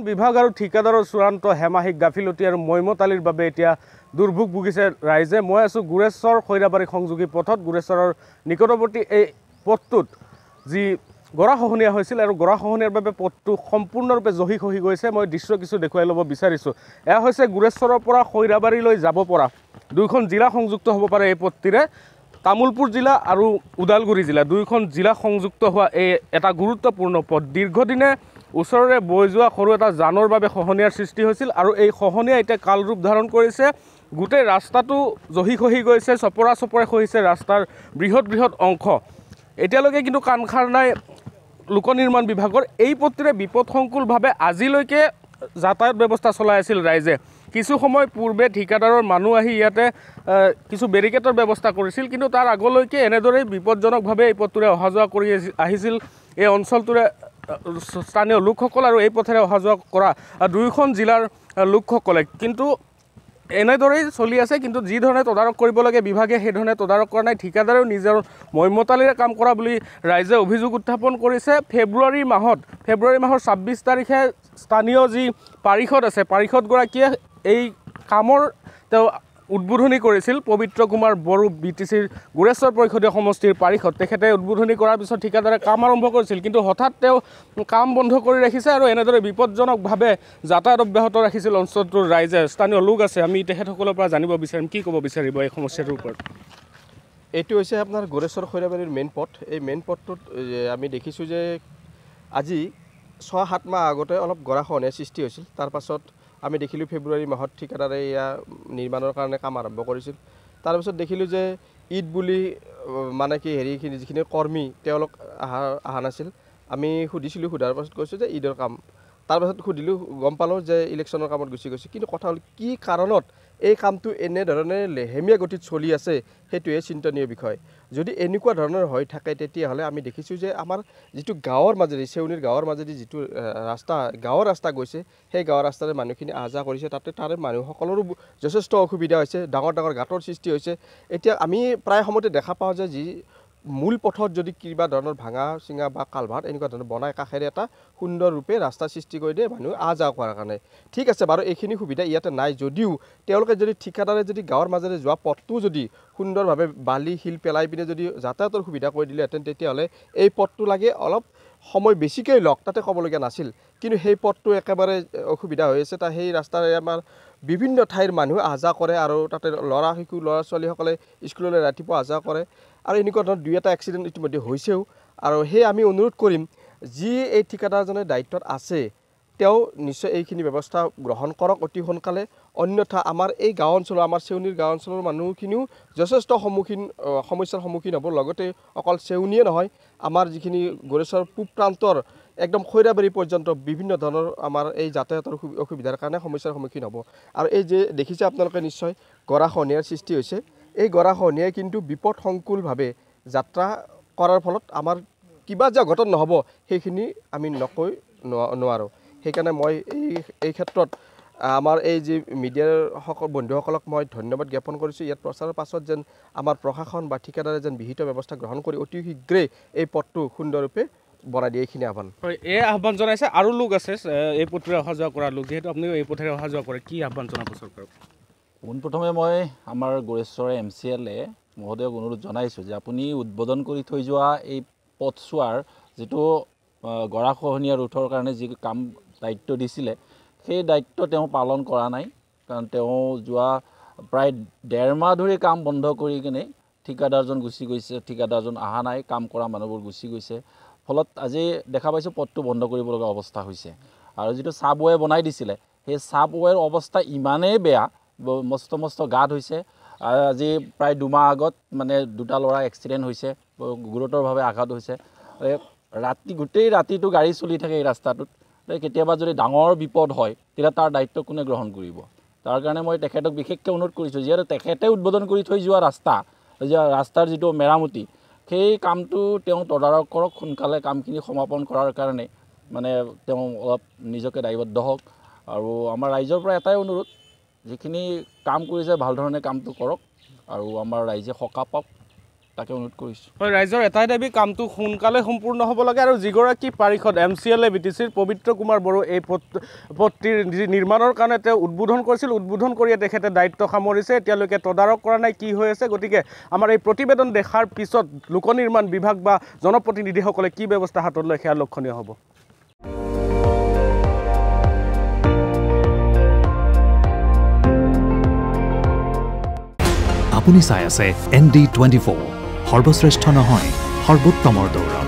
বিভাগ আৰু ঠিকাদাৰৰ চূড়ান্ত হেমাহিক গাফিলতি আৰু মৈমতালিৰ বাবে এতিয়া দুৰ্ভোগ ভুগিছে ৰাইজে। মই আছোঁ গুৰেশ্বৰ খৈৰাবাৰী সংযোগী পথত। গুৰেশ্বৰৰ নিকটৱৰ্তী এই পথটোত যি গৰাখহনীয়া হৈছিল আৰু গৰাখহনীয়াৰ বাবে পথটো সম্পূৰ্ণৰূপে জহি খহি গৈছে। মই দৃশ্য কিছু দেখুৱাই ল'ব বিচাৰিছোঁ। এয়া হৈছে গুৰেশ্বৰৰ পৰা খৈৰাবাৰীলৈ যাব পৰা দুয়োখন জিলা সংযুক্ত হ'ব পাৰে এই পথটিৰে। তামোলপুৰ জিলা আৰু ওদালগুৰি জিলা দুয়োখন জিলা সংযুক্ত হোৱা এই এটা গুৰুত্বপূৰ্ণ পথ। দীৰ্ঘদিনে ওচৰৰে বৈ যোৱা সৰু এটা জানৰ বাবে খহনীয়াৰ সৃষ্টি হৈছিল আৰু এই খহনীয়া এতিয়া কাল ৰূপ ধাৰণ কৰিছে। গোটেই ৰাস্তাটো জহি খহি গৈছে, চপৰা চপৰে খহিছে ৰাস্তাৰ বৃহৎ বৃহৎ অংশ। এতিয়ালৈকে কিন্তু কাণ খাৰ নাই লোক নিৰ্মাণ বিভাগৰ। এই পথটিৰে বিপদসংকুলভাৱে আজিলৈকে যাতায়াত ব্যৱস্থা চলাই আছিল ৰাইজে। কিছু সময় পূৰ্বে ঠিকাদাৰৰ মানুহ আহি ইয়াতে কিছু বেৰিকেডৰ ব্যৱস্থা কৰিছিল, কিন্তু তাৰ আগলৈকে এনেদৰেই বিপদজনকভাৱে এই পথটোৰে অহা যোৱা কৰি আহিছিল এই অঞ্চলটোৰে স্থানীয় লোকসকল আৰু এই পথেৰে অহা যোৱা কৰা দুয়োখন জিলাৰ লোকসকলে। কিন্তু এনেদৰেই চলি আছে। কিন্তু যি ধৰণে তদাৰক কৰিব লাগে বিভাগে সেইধৰণে তদাৰক কৰা নাই। ঠিকাদাৰেও নিজৰ মৈমতালিৰে কাম কৰা বুলি ৰাইজে অভিযোগ উত্থাপন কৰিছে। ফেব্ৰুৱাৰী মাহৰ ২৬ তাৰিখে স্থানীয় যি পাৰিষদ আছে, পাৰিষদগৰাকীয়ে এই কামৰ তেওঁ উদ্বোধনী কৰিছিল। পবিত্ৰ কুমাৰ বড়ো BTCৰ গুৰেশ্বৰ পৰিষদীয় সমষ্টিৰ পাৰিষদ, তেখেতে উদ্বোধনী কৰাৰ পিছত ঠিকাদাৰে কাম আৰম্ভ কৰিছিল। কিন্তু হঠাৎ তেওঁ কাম বন্ধ কৰি ৰাখিছে আৰু এনেদৰে বিপদজনকভাৱে যাতায়াত অব্যাহত ৰাখিছিল অঞ্চলটোৰ ৰাইজে। স্থানীয় লোক আছে, আমি তেখেতসকলৰ পৰা জানিব বিচাৰিম কি ক'ব বিচাৰিব এই সমস্যাটোৰ ওপৰত। এইটো হৈছে আপোনাৰ গুৰেশ্বৰ খৈৰাবাৰীৰ মেইন পথ। এই মেইন পথটোত আমি দেখিছোঁ যে আজি ৬-৭ মাহ আগতে অলপ গৰাখহনীয়াৰ সৃষ্টি হৈছিল। তাৰ পাছত আমি দেখিলোঁ ফেব্ৰুৱাৰী মাহত ঠিকাদাৰে এয়া নিৰ্মাণৰ কাৰণে কাম আৰম্ভ কৰিছিল। তাৰপিছত দেখিলোঁ যে ঈদ বুলি মানে কি হেৰিখিনি যিখিনি কৰ্মী তেওঁলোক অহা নাছিল। আমি সুধিছিলোঁ, সোধাৰ পাছত কৈছোঁ যে ঈদৰ কাম। তাৰপাছত সুধিলোঁ, গম পালোঁ যে ইলেকশ্যনৰ কামত গুচি গৈছে। কিন্তু কথা হ'ল কি কাৰণত এই কামটো এনেধৰণে লেহেমীয়া গতিত চলি আছে সেইটোৱে চিন্তনীয় বিষয়। যদি এনেকুৱা ধৰণৰ হৈ থাকে তেতিয়াহ'লে আমি দেখিছোঁ যে আমাৰ যিটো গাঁৱৰ মাজেদি চেউনীৰ গাঁৱৰ মাজেদি যিটো গাঁৱৰ ৰাস্তা গৈছে সেই গাঁৱৰ ৰাস্তাৰে মানুহখিনি আহ যাহ কৰিছে। তাৰে মানুহসকলৰো যথেষ্ট অসুবিধা হৈছে, ডাঙৰ ডাঙৰ গাঁতৰ সৃষ্টি হৈছে। এতিয়া আমি প্ৰায় সময়তে দেখা পাওঁ যে যি মূল পথত যদি কিবা ধৰণৰ ভাঙা চিঙা বা কালভাৰ্ট এনেকুৱা ধৰণৰ বনাই কাষেৰে এটা সুন্দৰ ৰূপে ৰাস্তা সৃষ্টি কৰি দিয়ে মানুহ আহ যাহ কৰাৰ কাৰণে। ঠিক আছে বাৰু, এইখিনি সুবিধা ইয়াতে নাই যদিও তেওঁলোকে যদি ঠিকাদাৰে যদি গাঁৱৰ মাজেৰে যোৱা পথটো যদি সুন্দৰভাৱে বালি শিল পেলাই পিনে যদি যাতায়াতৰ সুবিধা কৰি দিলেহেঁতেন তেতিয়াহ'লে এই পথটো লাগে অলপ সময় বেছিকৈ লওক, তাতে ক'বলগীয়া নাছিল। কিন্তু সেই পথটো একেবাৰে অসুবিধা হৈ আছে। সেই ৰাস্তাৰে আমাৰ বিভিন্ন ঠাইৰ মানুহ আহ যাহ কৰে আৰু তাতে ল'ৰা ছোৱালীসকলে স্কুললৈ ৰাতিপুৱা আহ যাহ কৰে আৰু এনেকুৱা ধৰণৰ ২-এটা এক্সিডেণ্ট ইতিমধ্যে হৈছেও। আৰু সেই আমি অনুৰোধ কৰিম যি এই ঠিকাদাৰজনে দায়িত্বত আছে তেওঁ নিশ্চয় এইখিনি ব্যৱস্থা গ্ৰহণ কৰক অতি সোনকালে। অন্যথা আমাৰ এই গাঁও অঞ্চলৰ আমাৰ চেউনীৰ গাঁও অঞ্চলৰ মানুহখিনিও যথেষ্ট সমস্যাৰ সন্মুখীন হ'ব। লগতে অকল চেউনীয়ে নহয়, আমাৰ যিখিনি গুৰেশ্বৰ পূব প্ৰান্তৰ একদম খৈৰাবাৰী পৰ্যন্ত বিভিন্ন ধৰণৰ আমাৰ এই যাতায়াতৰ অসুবিধাৰ কাৰণে সমস্যাৰ সন্মুখীন হ'ব। আৰু এই যে দেখিছে আপোনালোকে নিশ্চয় গৰাখহনীয়াৰ সৃষ্টি হৈছে। এই গৰাখহনীয়াই কিন্তু বিপদসংকুলভাৱে যাত্ৰা কৰাৰ ফলত আমাৰ কিবা যে অঘটন নহ'ব সেইখিনি আমি নকৈ নোৱাৰোঁ। সেইকাৰণে মই এই ক্ষেত্ৰত আমাৰ এই যি মিডিয়াৰ বন্ধুসকলক মই ধন্যবাদ জ্ঞাপন কৰিছোঁ। ইয়াত প্ৰচাৰৰ পাছত যেন আমাৰ প্ৰশাসন বা ঠিকাদাৰে যেন বিহিত ব্যৱস্থা গ্ৰহণ কৰি অতি শীঘ্ৰেই এই পথটো সুন্দৰৰূপে বনাই দিয়ে, এইখিনি আহ্বান। হয়, এই আহ্বান জনাইছে আৰু লোক আছে এই পথেৰে অহা যোৱা কৰা লোক, যিহেতু আপুনিও এই পথেৰে অহা যোৱা কৰে, কি আহ্বান জনাব চৰকাৰক? পোনপ্ৰথমে মই আমাৰ গুৰেশ্বৰৰ MCLA মহোদয়ক অনুৰোধ জনাইছোঁ যে আপুনি উদ্বোধন কৰি থৈ যোৱা এই পথছোৱাৰ যিটো গৰাখহনীয়া ৰোধৰ কাৰণে যি কাম দায়িত্ব দিছিলে সেই দায়িত্ব তেওঁ পালন কৰা নাই। কাৰণ তেওঁ যোৱা প্ৰায় ১.৫ মাহ ধৰি কাম বন্ধ কৰি কিনে ঠিকাদাৰজন গুচি গৈছে, ঠিকাদাৰজন অহা নাই, কাম কৰা মানুহবোৰ গুচি গৈছে। ফলত আজি দেখা পাইছোঁ পথটো বন্ধ কৰিব লগা অৱস্থা হৈছে। আৰু যিটো ছাবৱে বনাই দিছিলে সেই ছাবৱেৰ অৱস্থা ইমানেই বেয়া, মস্ত গাঁত হৈছে। আৰু আজি প্ৰায় ২ মাহ আগত মানে ২টা ল'ৰা এক্সিডেণ্ট হৈছে, গুৰুতৰভাৱে আঘাত হৈছে। গোটেই ৰাতিটো গাড়ী চলি থাকে এই ৰাস্তাটোত। কেতিয়াবা যদি ডাঙৰ বিপদ হয় তেতিয়া তাৰ দায়িত্ব কোনে গ্ৰহণ কৰিব? তাৰ কাৰণে মই তেখেতক বিশেষকৈ অনুৰোধ কৰিছোঁ, যিহেতু তেখেতে উদ্বোধন কৰি থৈ যোৱা ৰাস্তাৰ যিটো মেৰামতি সেই কামটো তেওঁ তদাৰক কৰক, সোনকালে কামখিনি সমাপন কৰাৰ কাৰণে মানে তেওঁ অলপ নিজকে দায়বদ্ধ হওক। আৰু আমাৰ ৰাইজৰ পৰা এটাই অনুৰোধ, যিখিনি কাম কৰিছে ভাল ধৰণে কামটো কৰক আৰু আমাৰ ৰাইজে সকাহ পাওক, তাকে অনুৰোধ কৰিছোঁ। হয়, ৰাইজৰ এটাই দাবী কামটো সোনকালে সম্পূৰ্ণ হ'ব লাগে আৰু যিগৰাকী পাৰিষদ MCLA BTCৰ পবিত্ৰ কুমাৰ বড়ো এই পথটিৰ নিৰ্মাণৰ কাৰণে তেওঁ উদ্বোধন কৰিছিল, উদ্বোধন কৰিয়ে তেখেতে দায়িত্ব সামৰিছে, এতিয়ালৈকে তদাৰক কৰা নাই কি হৈ আছে। গতিকে আমাৰ এই প্ৰতিবেদন দেখাৰ পিছত লোক নিৰ্মাণ বিভাগ বা জনপ্ৰতিনিধিসকলে কি ব্যৱস্থা হাতত লয় সেয়া লক্ষণীয় হ'ব। আপুনি চাই আছে ND24, সৰ্বশ্ৰেষ্ঠ নহয় সৰ্বোত্তমৰ দৌৰা।